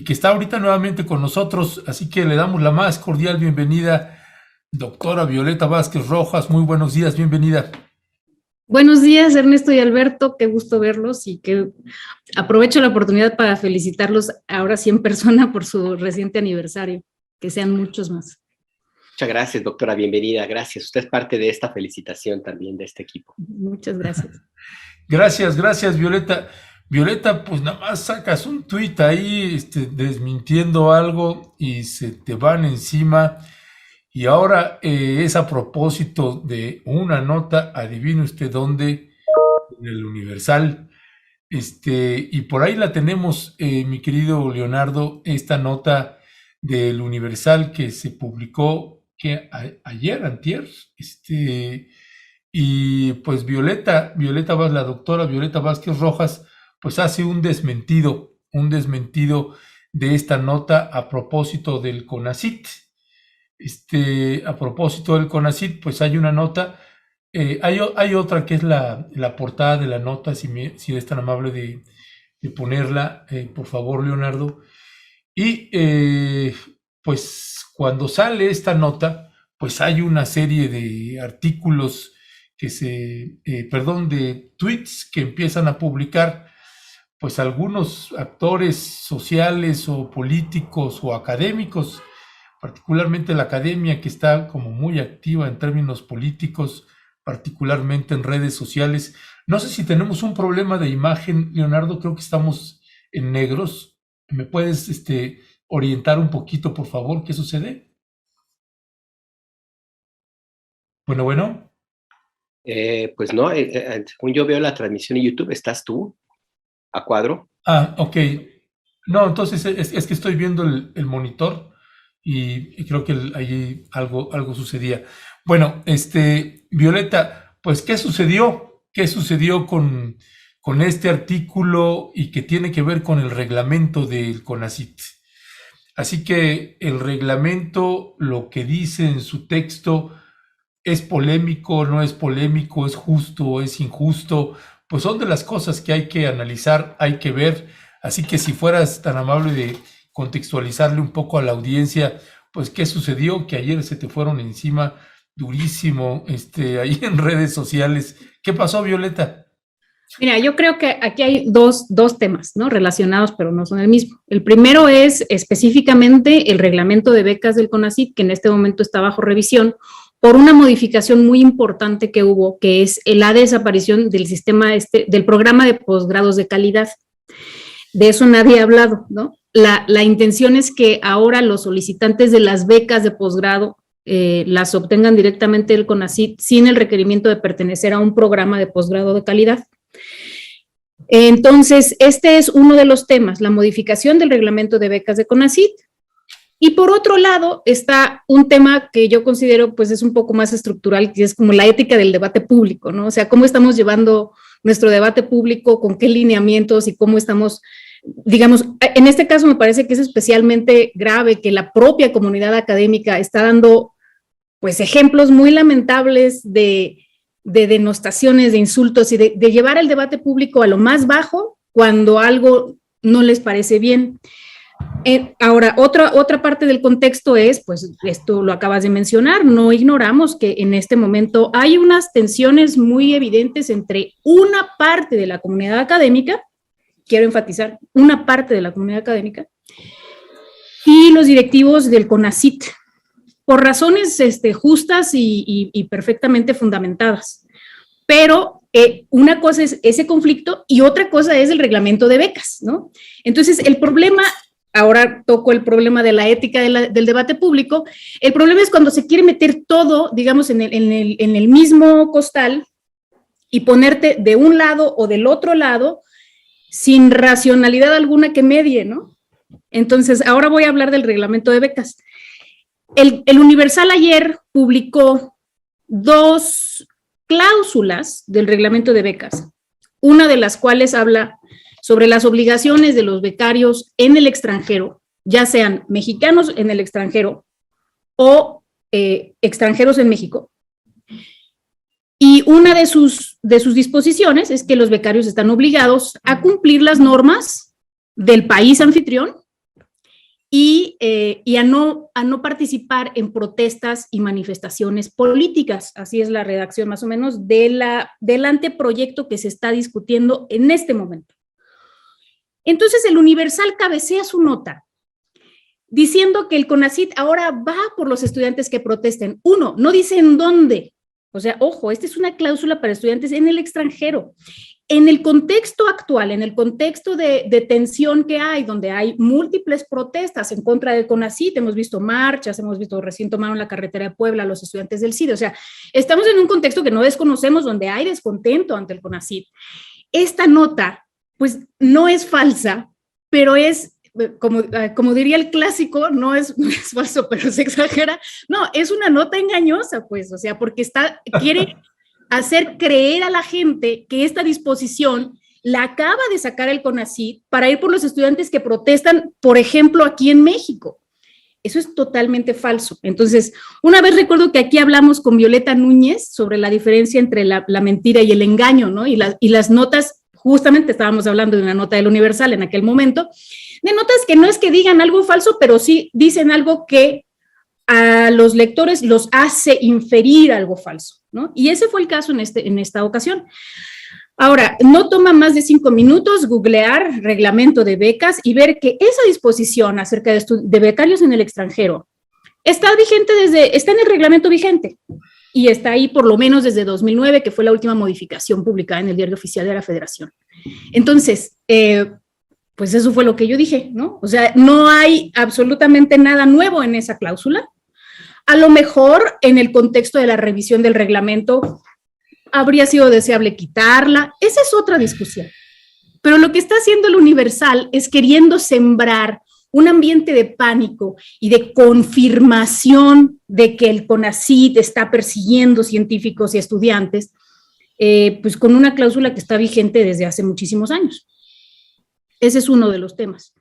que está ahorita nuevamente con nosotros, así que le damos la más cordial bienvenida, doctora Violeta Vázquez Rojas. Muy buenos días, bienvenida. Buenos días, Ernesto y Alberto, qué gusto verlos y que aprovecho la oportunidad para felicitarlos ahora sí en persona por su reciente aniversario, que sean muchos más. Muchas gracias, doctora, bienvenida, gracias. Usted es parte de esta felicitación también de este equipo. Muchas gracias. Gracias, Violeta. Violeta, pues nada más sacas un tuit ahí desmintiendo algo y se te van encima. Y ahora es a propósito de una nota, adivine usted dónde, en el Universal. Y por ahí la tenemos, mi querido Leonardo, esta nota del Universal que se publicó ayer, antier, y pues la doctora Violeta Vázquez Rojas, pues hace un desmentido de esta nota a propósito del CONACYT. A propósito del CONACYT, pues hay una nota, hay otra que es la portada de la nota, si es tan amable de ponerla, por favor, Leonardo. Y pues cuando sale esta nota, pues hay una serie de artículos de tweets que empiezan a publicar, pues algunos actores sociales o políticos o académicos, particularmente la academia, que está como muy activa en términos políticos, particularmente en redes sociales. No sé si tenemos un problema de imagen, Leonardo, creo que estamos en negros. ¿Me puedes orientar un poquito, por favor? ¿Qué sucede? Bueno. Pues no, según yo veo la transmisión en YouTube, ¿estás tú a cuadro? Ah, ok. No, entonces es que estoy viendo el monitor y creo que ahí algo sucedía. Bueno, Violeta, pues, ¿qué sucedió? ¿Qué sucedió con este artículo y que tiene que ver con el reglamento del CONACYT? Así que el reglamento, lo que dice en su texto, ¿es polémico, no es polémico, es justo, es injusto? Pues son de las cosas que hay que analizar, hay que ver. Así que si fueras tan amable de contextualizarle un poco a la audiencia, pues qué sucedió, que ayer se te fueron encima durísimo, ahí en redes sociales. ¿Qué pasó, Violeta? Mira, yo creo que aquí hay dos temas, ¿no? Relacionados, pero no son el mismo. El primero es específicamente el reglamento de becas del CONACYT, que en este momento está bajo revisión, por una modificación muy importante que hubo, que es la desaparición del sistema del programa de posgrados de calidad. De eso nadie ha hablado, ¿no? La intención es que ahora los solicitantes de las becas de posgrado las obtengan directamente del CONACYT sin el requerimiento de pertenecer a un programa de posgrado de calidad. Entonces, este es uno de los temas, la modificación del reglamento de becas de CONACYT. Y por otro lado está un tema que yo considero pues es un poco más estructural, que es como la ética del debate público, ¿no? O sea, cómo estamos llevando nuestro debate público, con qué lineamientos y cómo estamos, digamos, en este caso me parece que es especialmente grave que la propia comunidad académica está dando pues ejemplos muy lamentables de denostaciones, de insultos y de llevar el debate público a lo más bajo cuando algo no les parece bien. Ahora, otra parte del contexto es, pues esto lo acabas de mencionar, no ignoramos que en este momento hay unas tensiones muy evidentes entre una parte de la comunidad académica, quiero enfatizar, una parte de la comunidad académica, y los directivos del CONACYT, por razones justas y perfectamente fundamentadas. Pero una cosa es ese conflicto y otra cosa es el reglamento de becas, ¿no? Entonces, el problema, ahora toco el problema de la ética del debate público, el problema es cuando se quiere meter todo, digamos, en el mismo costal y ponerte de un lado o del otro lado sin racionalidad alguna que medie, ¿no? Entonces, ahora voy a hablar del reglamento de becas. El Universal ayer publicó 2 cláusulas del reglamento de becas, una de las cuales habla sobre las obligaciones de los becarios en el extranjero, ya sean mexicanos en el extranjero o extranjeros en México. Y una de sus disposiciones es que los becarios están obligados a cumplir las normas del país anfitrión y a no participar en protestas y manifestaciones políticas. Así es la redacción más o menos del anteproyecto que se está discutiendo en este momento. Entonces el Universal cabecea su nota diciendo que el CONACYT ahora va por los estudiantes que protesten. Uno, no dice en dónde. O sea, ojo, esta es una cláusula para estudiantes en el extranjero. En el contexto actual, en el contexto de tensión que hay, donde hay múltiples protestas en contra del CONACYT, hemos visto marchas, hemos visto recién tomaron la carretera de Puebla los estudiantes del CIDE, o sea, estamos en un contexto que no desconocemos, donde hay descontento ante el CONACYT. Esta nota, pues, no es falsa, pero es, como diría el clásico, no es falso, pero se exagera. No, es una nota engañosa, pues, o sea, porque quiere hacer creer a la gente que esta disposición la acaba de sacar el CONACYT para ir por los estudiantes que protestan, por ejemplo, aquí en México. Eso es totalmente falso. Entonces, una vez recuerdo que aquí hablamos con Violeta Núñez sobre la diferencia entre la mentira y el engaño, ¿no? Y las notas, justamente estábamos hablando de una nota del Universal en aquel momento, de notas que no es que digan algo falso, pero sí dicen algo que a los lectores los hace inferir algo falso, ¿no? Y ese fue el caso en esta ocasión. Ahora, no toma más de 5 minutos googlear reglamento de becas y ver que esa disposición acerca de becarios en el extranjero está en el reglamento vigente y está ahí por lo menos desde 2009, que fue la última modificación publicada en el Diario Oficial de la Federación. Entonces, pues eso fue lo que yo dije, ¿no? O sea, no hay absolutamente nada nuevo en esa cláusula. A lo mejor en el contexto de la revisión del reglamento habría sido deseable quitarla, esa es otra discusión. Pero lo que está haciendo el Universal es queriendo sembrar un ambiente de pánico y de confirmación de que el CONACYT está persiguiendo científicos y estudiantes, pues con una cláusula que está vigente desde hace muchísimos años. Ese es uno de los temas.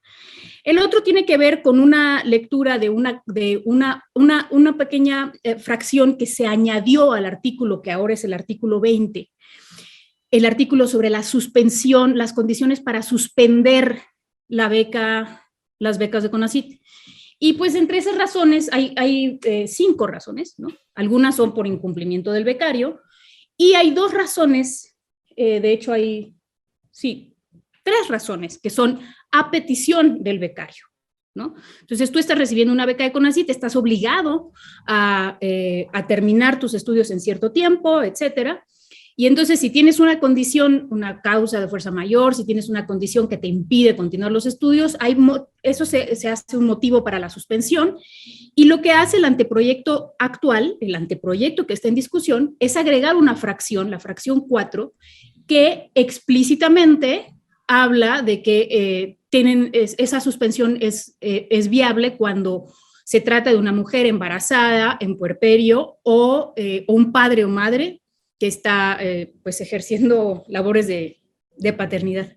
El otro tiene que ver con una lectura de una pequeña fracción que se añadió al artículo, que ahora es el artículo 20, el artículo sobre la suspensión, las condiciones para suspender las becas de CONACYT. Y pues entre esas razones hay 5 razones, ¿no? Algunas son por incumplimiento del becario y hay 2 razones, de hecho hay, sí, 3 razones que son a petición del becario, ¿no? Entonces tú estás recibiendo una beca de CONACYT, estás obligado a terminar tus estudios en cierto tiempo, etcétera. Y entonces si tienes una condición, una causa de fuerza mayor, si tienes una condición que te impide continuar los estudios, eso se hace un motivo para la suspensión. Y lo que hace el anteproyecto actual, el anteproyecto que está en discusión, es agregar una fracción, la fracción 4, que explícitamente habla de que esa suspensión es viable cuando se trata de una mujer embarazada, en puerperio, o un padre o madre que está pues ejerciendo labores de paternidad.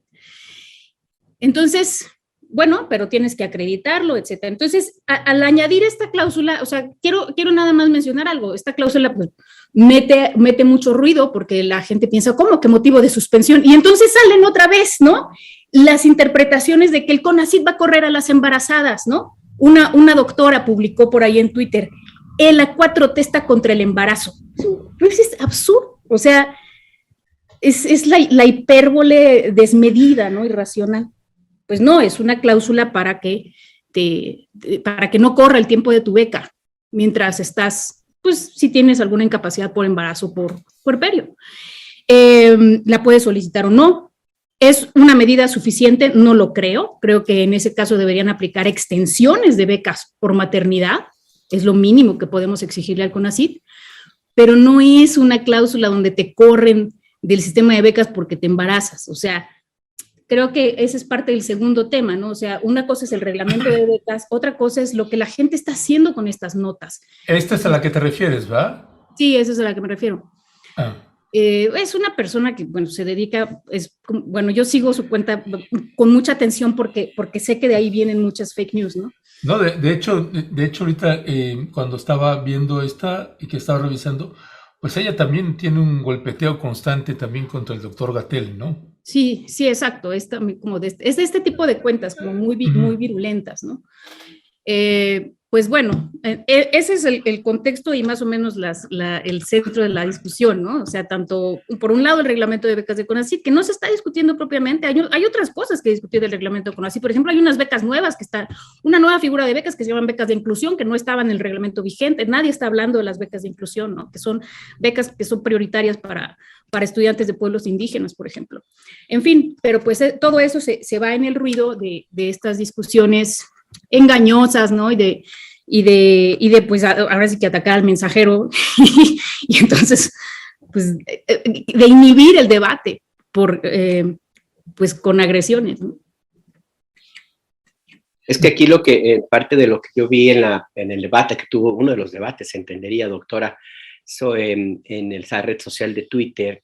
Entonces, bueno, pero tienes que acreditarlo, etcétera. Entonces, al añadir esta cláusula, o sea, quiero nada más mencionar algo. Esta cláusula pues, mete mucho ruido porque la gente piensa, ¿cómo? ¿Qué motivo de suspensión? Y entonces salen otra vez, ¿no? Las interpretaciones de que el CONACYT va a correr a las embarazadas, ¿no? Una doctora publicó por ahí en Twitter, la 4T está contra el embarazo. Pero eso es absurdo, o sea, es la hipérbole desmedida, ¿no? Irracional. Pues no, es una cláusula para que no corra el tiempo de tu beca mientras estás, pues si tienes alguna incapacidad por embarazo por puerperio. La puedes solicitar o no. ¿Es una medida suficiente? No lo creo. Creo que en ese caso deberían aplicar extensiones de becas por maternidad. Es lo mínimo que podemos exigirle al CONACYT, pero no es una cláusula donde te corren del sistema de becas porque te embarazas. O sea, creo que ese es parte del segundo tema, ¿no? O sea, una cosa es el reglamento de becas, otra cosa es lo que la gente está haciendo con estas notas. Esta es a la que te refieres, ¿verdad? Sí, esa es a la que me refiero. Ah. Es una persona que, bueno, se dedica, bueno, yo sigo su cuenta con mucha atención porque sé que de ahí vienen muchas fake news, ¿no? No, de hecho ahorita cuando estaba viendo esta y que estaba revisando, pues ella también tiene un golpeteo constante también contra el doctor Gatell, ¿no? Sí, exacto, es también como es de este tipo de cuentas como muy virulentas, ¿no? Pues bueno, ese es el contexto y más o menos el centro de la discusión, ¿no? O sea, tanto, por un lado, el reglamento de becas de CONACYT, que no se está discutiendo propiamente, hay otras cosas que discutir del reglamento de CONACYT. Por ejemplo, hay unas becas nuevas una nueva figura de becas que se llaman becas de inclusión, que no estaban en el reglamento vigente. Nadie está hablando de las becas de inclusión, ¿no? Que son becas que son prioritarias para estudiantes de pueblos indígenas, por ejemplo. En fin, pero pues todo eso se va en el ruido de estas discusiones engañosas, ¿no? Y de pues ahora sí que atacar al mensajero y entonces pues de inhibir el debate pues con agresiones, ¿no? Es que aquí lo que, parte de lo que yo vi en el debate que tuvo, uno de los debates, entendería, doctora, en esa red social de Twitter,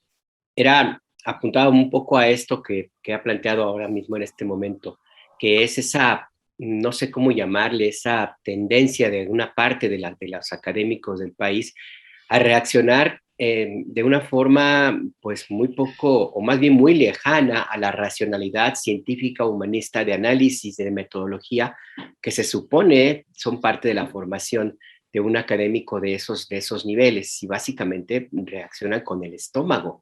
apuntaba un poco a esto que ha planteado ahora mismo en este momento, que es esa, no sé cómo llamarle, esa tendencia de una parte de los académicos del país a reaccionar de una forma pues muy poco, o más bien muy lejana a la racionalidad científica humanista de análisis, de metodología, que se supone son parte de la formación de un académico de esos niveles, y básicamente reaccionan con el estómago.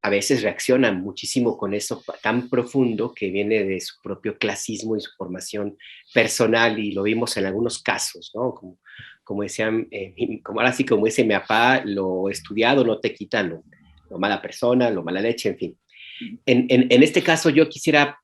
A veces reaccionan muchísimo con eso tan profundo que viene de su propio clasismo y su formación personal, y lo vimos en algunos casos, ¿no? Como decían, ahora sí, como dice mi papá, lo estudiado no te quita lo mala persona, lo mala leche, en fin. En este caso yo quisiera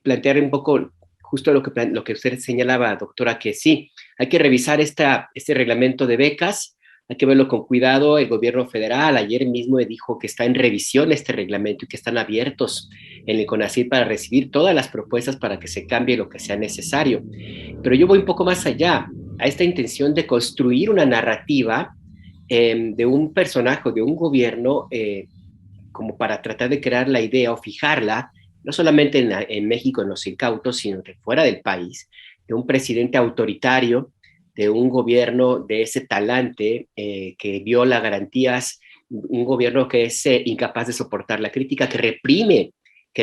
plantear un poco justo lo que usted señalaba, doctora, que sí, hay que revisar este reglamento de becas. Hay que verlo con cuidado. El gobierno federal ayer mismo dijo que está en revisión este reglamento y que están abiertos en el CONACYT para recibir todas las propuestas para que se cambie lo que sea necesario. Pero yo voy un poco más allá, a esta intención de construir una narrativa de un personaje, de un gobierno, como para tratar de crear la idea o fijarla, no solamente en México, en los incautos, sino que fuera del país, de un presidente autoritario, de un gobierno de ese talante que viola garantías, un gobierno que es incapaz de soportar la crítica, que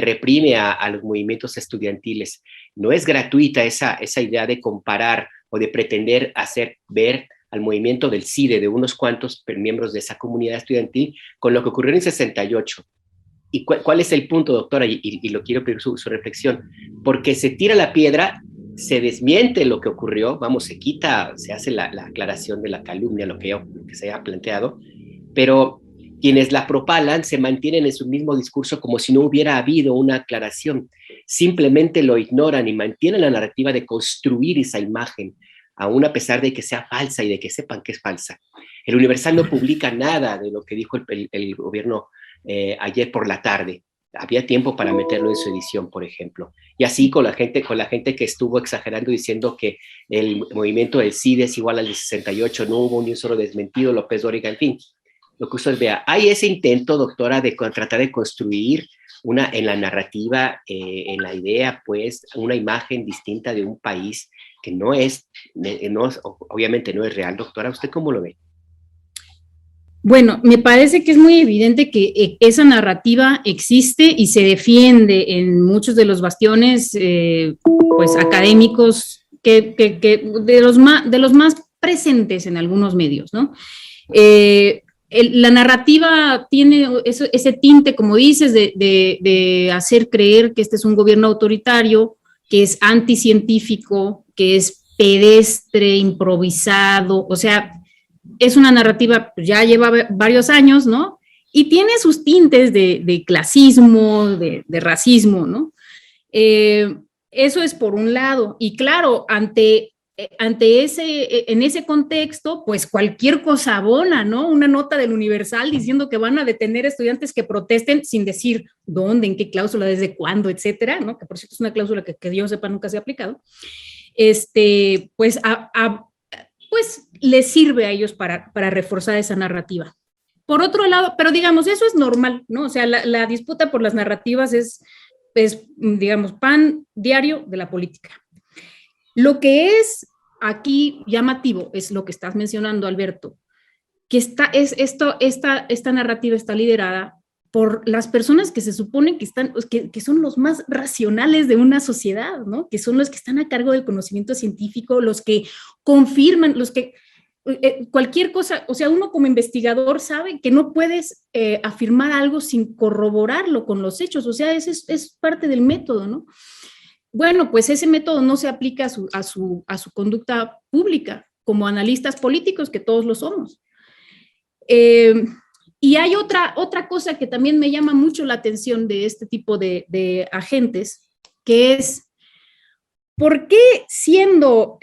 reprime a los movimientos estudiantiles. No es gratuita esa idea de comparar o de pretender hacer ver al movimiento del CIDE, de unos cuantos miembros de esa comunidad estudiantil, con lo que ocurrió en el 68. ¿Y cuál es el punto, doctora? Y lo quiero pedir su reflexión. Porque se tira la piedra, se desmiente lo que ocurrió, se hace la aclaración de la calumnia, lo que se haya planteado, pero quienes la propalan se mantienen en su mismo discurso como si no hubiera habido una aclaración. Simplemente lo ignoran y mantienen la narrativa de construir esa imagen, aún a pesar de que sea falsa y de que sepan que es falsa. El Universal no publica nada de lo que dijo el gobierno ayer por la tarde. Había tiempo para meterlo en su edición, por ejemplo. Y así con la gente que estuvo exagerando diciendo que el movimiento del CIDE es igual al de 68, no hubo ni un solo desmentido, López Dóriga, en fin. Lo que usted vea, hay ese intento, doctora, de tratar de construir en la narrativa, en la idea, pues, una imagen distinta de un país que obviamente no es real. Doctora, ¿usted cómo lo ve? Bueno, me parece que es muy evidente que esa narrativa existe y se defiende en muchos de los bastiones pues, académicos de los más presentes en algunos medios, ¿no? La narrativa tiene ese tinte, como dices, de hacer creer que este es un gobierno autoritario, que es anticientífico, que es pedestre, improvisado, o sea, es una narrativa, ya lleva varios años, ¿no? Y tiene sus tintes de clasismo, de racismo, ¿no? Eso es por un lado. Y claro, en ese contexto, pues cualquier cosa abona, ¿no? Una nota del Universal diciendo que van a detener estudiantes que protesten sin decir dónde, en qué cláusula, desde cuándo, etcétera, ¿no? Que por cierto es una cláusula que yo sepa nunca se ha aplicado. Pues pues les sirve a ellos para reforzar esa narrativa. Por otro lado, pero digamos, eso es normal, ¿no? O sea, la disputa por las narrativas es, digamos, pan diario de la política. Lo que es aquí llamativo es lo que estás mencionando, Alberto, que esta narrativa está liderada por las personas que se supone que están, que son los más racionales de una sociedad, ¿no? Que son los que están a cargo del conocimiento científico, los que confirman, los que cualquier cosa, o sea, uno como investigador sabe que no puedes afirmar algo sin corroborarlo con los hechos, o sea, ese es parte del método, ¿no? Bueno, pues ese método no se aplica a su conducta pública, como analistas políticos, que todos lo somos. Y hay otra cosa que también me llama mucho la atención de este tipo de agentes, que es, ¿por qué siendo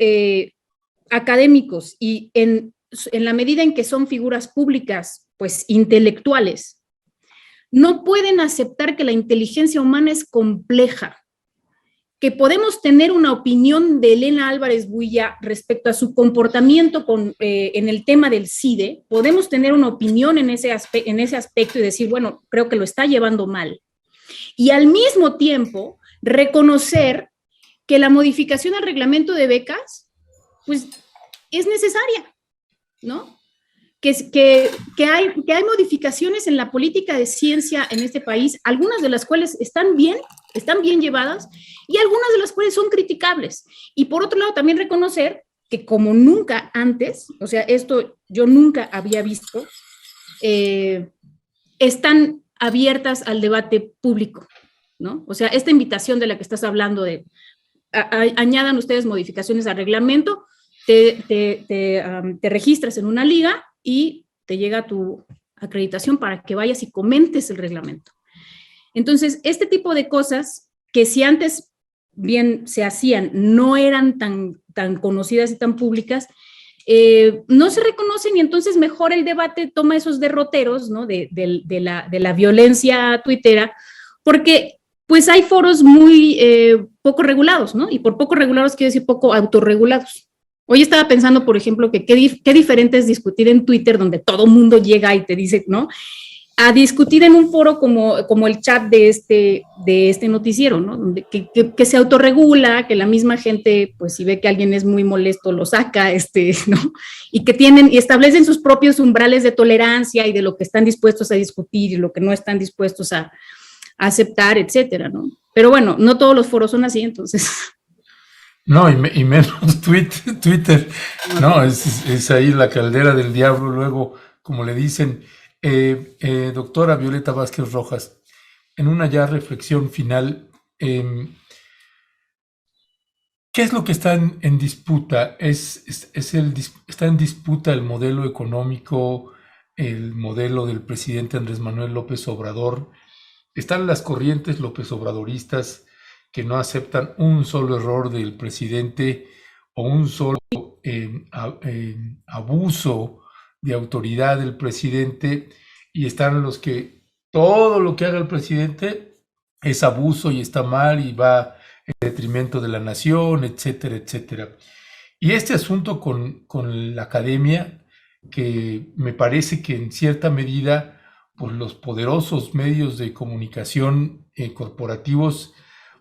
académicos y en la medida en que son figuras públicas, pues intelectuales, no pueden aceptar que la inteligencia humana es compleja? Que podemos tener una opinión de Elena Álvarez Builla respecto a su comportamiento en el tema del CIDE, podemos tener una opinión en ese aspecto y decir, bueno, creo que lo está llevando mal. Y al mismo tiempo, reconocer que la modificación al reglamento de becas, pues, es necesaria, ¿no? Que hay modificaciones en la política de ciencia en este país, algunas de las cuales están bien llevadas y algunas de las cuales son criticables. Y por otro lado, también reconocer que como nunca antes, o sea, esto yo nunca había visto, están abiertas al debate público, ¿no? O sea, esta invitación de la que estás hablando de añadan ustedes modificaciones al reglamento, te registras en una liga y te llega tu acreditación para que vayas y comentes el reglamento. Entonces, este tipo de cosas que si antes bien se hacían, no eran tan conocidas y tan públicas, no se reconocen y entonces mejor el debate toma esos derroteros, ¿no? de la violencia tuitera, porque pues hay foros muy poco regulados, ¿no? Y por poco regulados quiero decir poco autorregulados. Hoy estaba pensando, por ejemplo, que qué diferente es discutir en Twitter, donde todo mundo llega y te dice, ¿no? A discutir en un foro como el chat de este noticiero, ¿no? Donde, que se autorregula, que la misma gente, pues si ve que alguien es muy molesto, lo saca, ¿no? Y que y establecen sus propios umbrales de tolerancia y de lo que están dispuestos a discutir y lo que no están dispuestos a aceptar, etcétera, ¿no? Pero bueno, no todos los foros son así, entonces... No, y menos Twitter, no, es ahí la caldera del diablo, luego, como le dicen. Doctora Violeta Vázquez Rojas, en una ya reflexión final, ¿qué es lo que está en disputa? ¿Está en disputa el modelo económico, el modelo del presidente Andrés Manuel López Obrador? ¿Están las corrientes López Obradoristas que no aceptan un solo error del presidente o un solo abuso de autoridad del presidente, y están los que todo lo que haga el presidente es abuso y está mal y va en detrimento de la nación, etcétera, etcétera? Y este asunto con la academia, que me parece que en cierta medida, pues los poderosos medios de comunicación corporativos,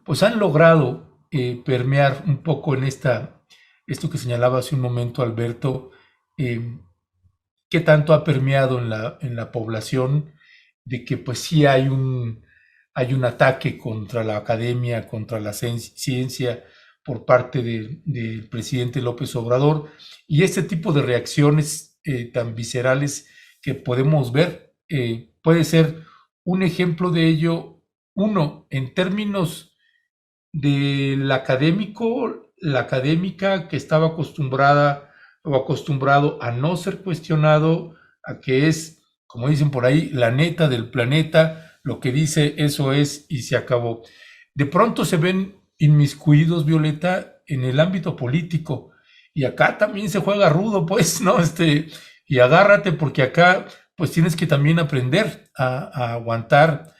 pues han logrado permear un poco en esto que señalaba hace un momento Alberto, qué tanto ha permeado en la población, de que pues sí hay un ataque contra la academia, contra la ciencia por parte del presidente López Obrador, y este tipo de reacciones tan viscerales que podemos ver, puede ser un ejemplo de ello, uno, en términos del académico, la académica que estaba acostumbrada o acostumbrado a no ser cuestionado, a que es, como dicen por ahí, la neta del planeta, lo que dice eso es y se acabó. De pronto se ven inmiscuidos, Violeta, en el ámbito político, y acá también se juega rudo, pues, ¿no? Y agárrate, porque acá pues tienes que también aprender a aguantar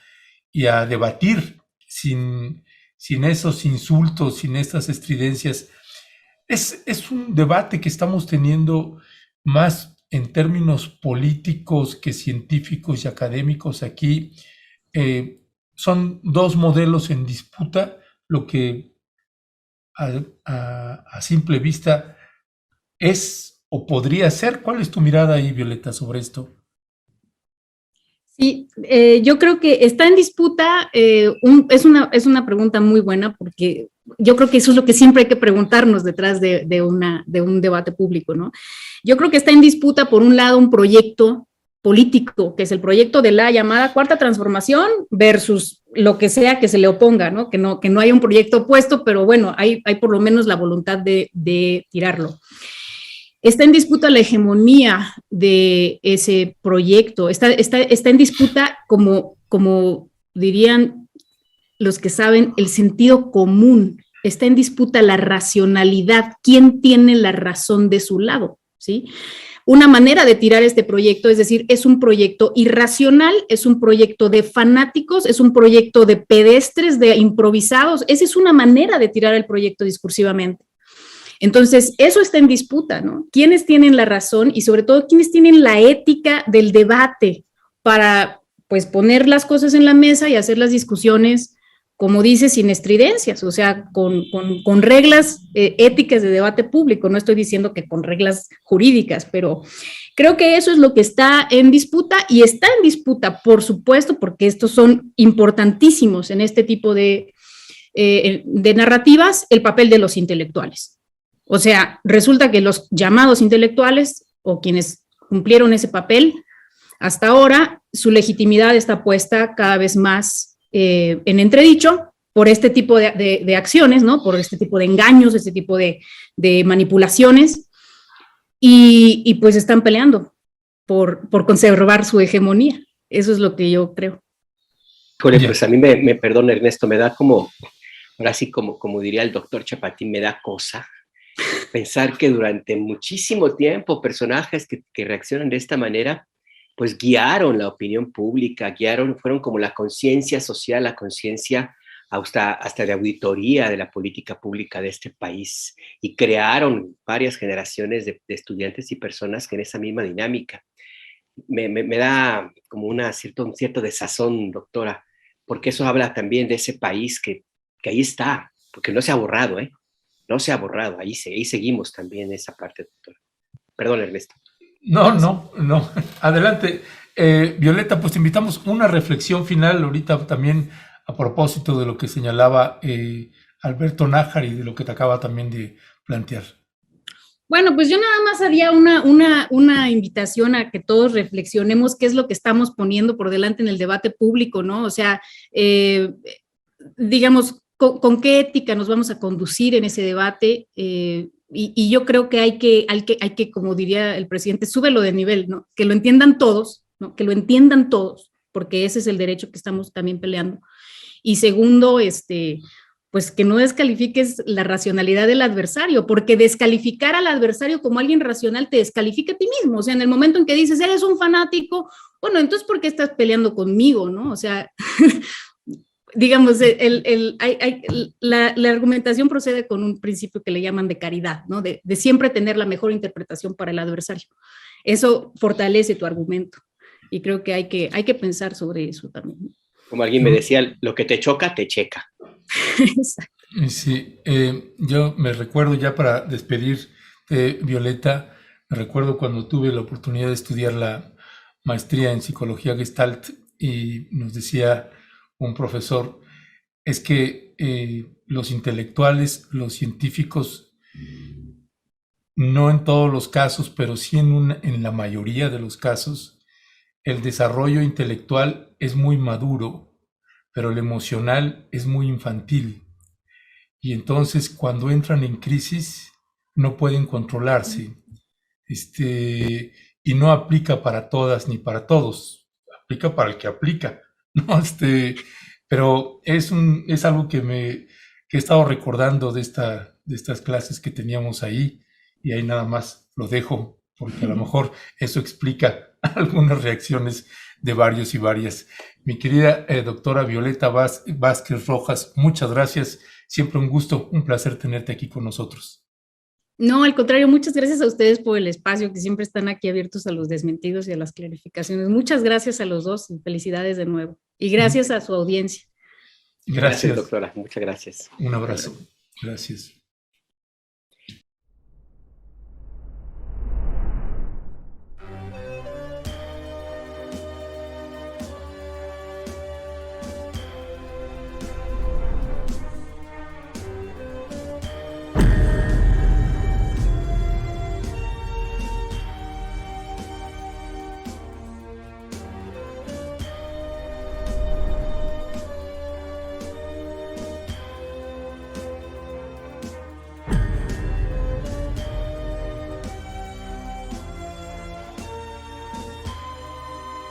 y a debatir sin esos insultos, sin estas estridencias. Es un debate que estamos teniendo más en términos políticos que científicos y académicos aquí. Son dos modelos en disputa, lo que a simple vista es o podría ser. ¿Cuál es tu mirada ahí, Violeta, sobre esto? Sí, yo creo que está en disputa, es una pregunta muy buena porque yo creo que eso es lo que siempre hay que preguntarnos detrás de un debate público, ¿no? Yo creo que está en disputa, por un lado, un proyecto político, que es el proyecto de la llamada Cuarta Transformación versus lo que sea que se le oponga, ¿no? Que no hay un proyecto opuesto, pero bueno, hay por lo menos la voluntad de tirarlo. Está en disputa la hegemonía de ese proyecto, está en disputa, como dirían los que saben, el sentido común, está en disputa la racionalidad, quién tiene la razón de su lado, ¿sí? Una manera de tirar este proyecto, es decir, es un proyecto irracional, es un proyecto de fanáticos, es un proyecto de pedestres, de improvisados, esa es una manera de tirar el proyecto discursivamente. Entonces, eso está en disputa, ¿no? ¿Quiénes tienen la razón y sobre todo quiénes tienen la ética del debate para, pues, poner las cosas en la mesa y hacer las discusiones, como dice, sin estridencias, o sea, con reglas éticas de debate público? No estoy diciendo que con reglas jurídicas, pero creo que eso es lo que está en disputa, y está en disputa, por supuesto, porque estos son importantísimos en este tipo de narrativas, el papel de los intelectuales. O sea, resulta que los llamados intelectuales o quienes cumplieron ese papel, hasta ahora su legitimidad está puesta cada vez más en entredicho por este tipo de acciones, ¿no? Por este tipo de engaños, este tipo de manipulaciones, y pues están peleando por conservar su hegemonía. Eso es lo que yo creo. Joder, pues a mí perdona, Ernesto, me da como, ahora sí, como diría el doctor Chapatín, me da cosa pensar que durante muchísimo tiempo personajes que reaccionan de esta manera, pues guiaron la opinión pública, fueron como la conciencia social, la conciencia hasta de auditoría de la política pública de este país, y crearon varias generaciones de estudiantes y personas que en esa misma dinámica. Me da como un cierto desazón, doctora, porque eso habla también de ese país que ahí está, porque no se ha borrado, ¿eh? No se ha borrado, ahí seguimos también esa parte, doctora. Perdón, Ernesto. No. Adelante. Violeta, pues te invitamos una reflexión final ahorita también a propósito de lo que señalaba Alberto Nájar y de lo que te acaba también de plantear. Bueno, pues yo nada más haría una invitación a que todos reflexionemos qué es lo que estamos poniendo por delante en el debate público, ¿no? O sea, digamos, con qué ética nos vamos a conducir en ese debate, y yo creo que hay que, como diría el presidente, súbelo de nivel, ¿no? Que lo entiendan todos, ¿no? Que lo entiendan todos, porque ese es el derecho que estamos también peleando. Y segundo, pues que no descalifiques la racionalidad del adversario, porque descalificar al adversario como alguien racional te descalifica a ti mismo. O sea, en el momento en que dices, eres un fanático, bueno, entonces, ¿por qué estás peleando conmigo, no? O sea, digamos, la argumentación procede con un principio que le llaman de caridad, ¿no? De siempre tener la mejor interpretación para el adversario. Eso fortalece tu argumento, y creo que hay que pensar sobre eso también. Como alguien me decía, lo que te choca, te checa. Exacto. Sí, yo me recuerdo, ya para despedir, Violeta, me recuerdo cuando tuve la oportunidad de estudiar la maestría en psicología Gestalt, y nos decía un profesor, es que los intelectuales, los científicos, no en todos los casos, pero sí en la mayoría de los casos, el desarrollo intelectual es muy maduro, pero el emocional es muy infantil. Y entonces, cuando entran en crisis, no pueden controlarse. Y no aplica para todas ni para todos, aplica para el que aplica, ¿no? Pero es algo que he estado recordando de estas clases que teníamos ahí, y ahí nada más lo dejo, porque a lo mejor eso explica algunas reacciones de varios y varias. Mi querida doctora Violeta Vázquez Rojas, muchas gracias. Siempre un gusto, un placer tenerte aquí con nosotros. No, al contrario, muchas gracias a ustedes por el espacio, que siempre están aquí abiertos a los desmentidos y a las clarificaciones. Muchas gracias a los dos y felicidades de nuevo. Y gracias a su audiencia. Gracias, doctora. Muchas gracias. Un abrazo. Gracias.